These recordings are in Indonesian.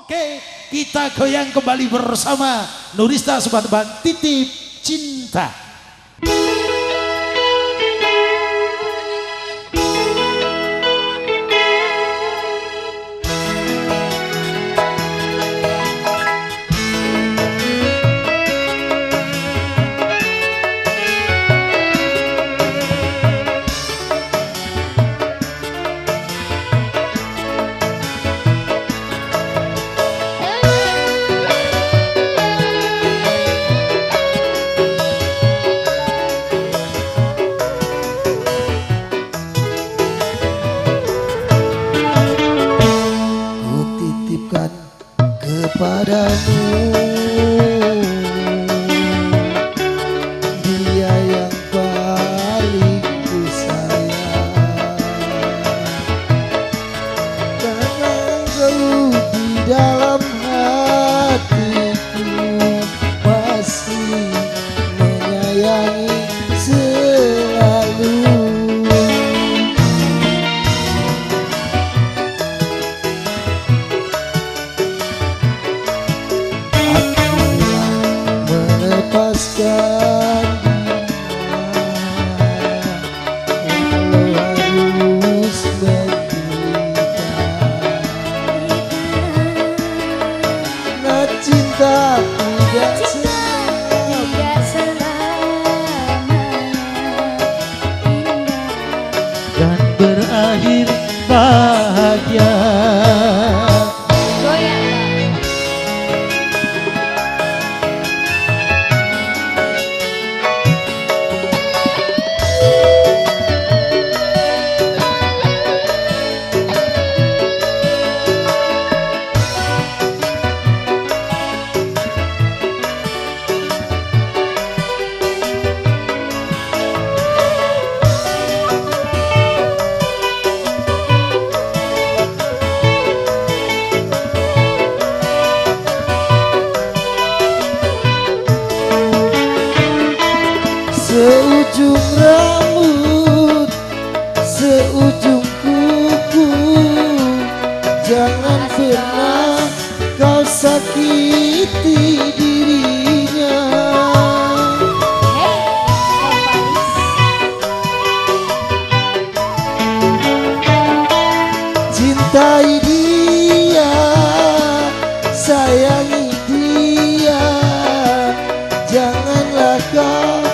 Oke, kita goyang kembali bersama Nurista Sobat-Sobat Titip Cinta. Kepadamu dia yang paling ku sayang, karena engkau di dalam hatiku masih menyayangi selalu. Cinta tidak selamanya indah dan berakhir bahagia. Seujung rambut, seujung kuku, jangan pernah kau sakiti dirinya. Cintai dia, sayangi dia, janganlah kau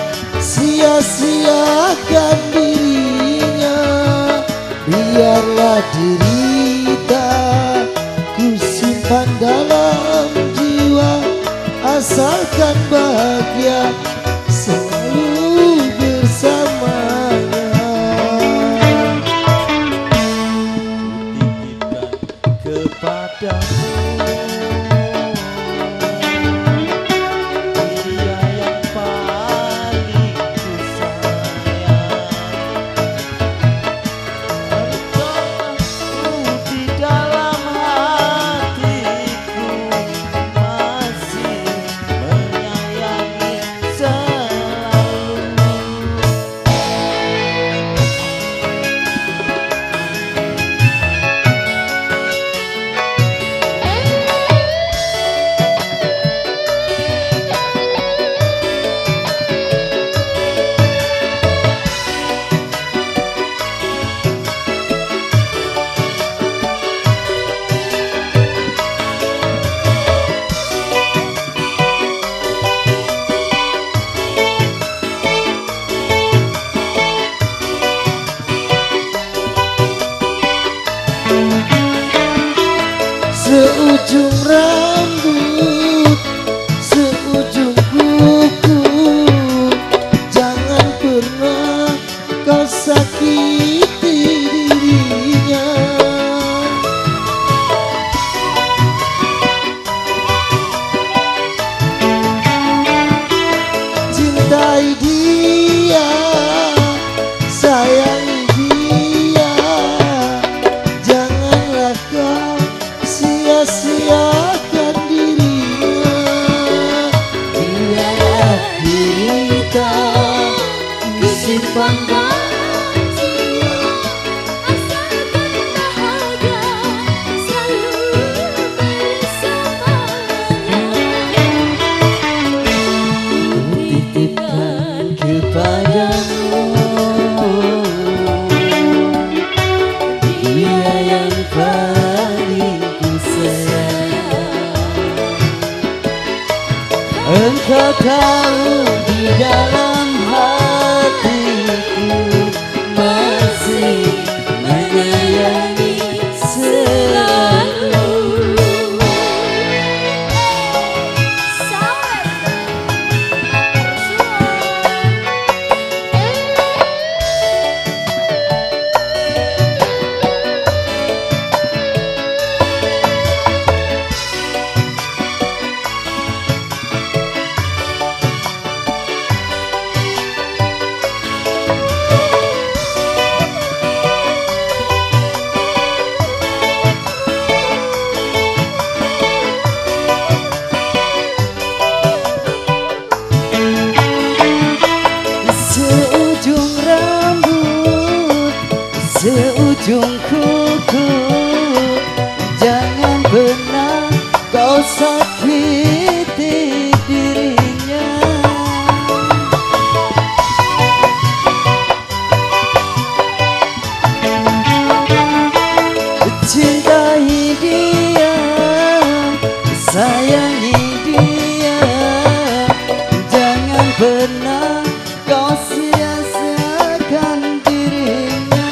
sia-siakan dirinya. Biarlah derita ku simpan dalam jiwa, asalkan bahagia selalu bersamanya. Titipkan kepadamu seujung rambut, seujung kuku, jangan pernah kau sakiti dirinya. Cintai dia, sayangi dia, janganlah kau sia-siakan dirinya. Biarlah derita ku simpan dalam jiwa, asalkan bahagia selalu bersama. Engkau tahu di dalam hatiku masih menyayangi selalu. Seujung kuku, jangan pernah kau sakiti dirinya. Cintai dia, sayangi dia, jangan pernah kau sia-siakan dirinya.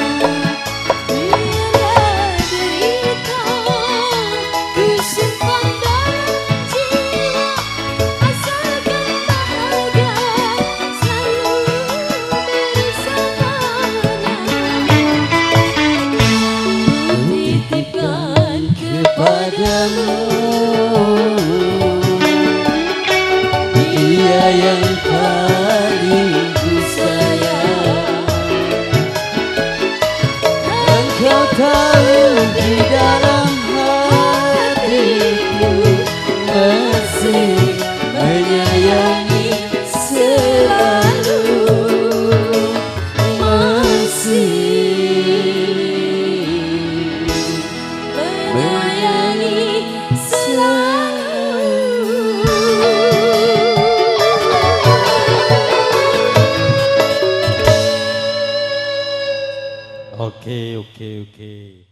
Padamu, dia yang paling ku sayang. Engkau tahu di dalam hatiku masih menyayangi selalu, masih Oke.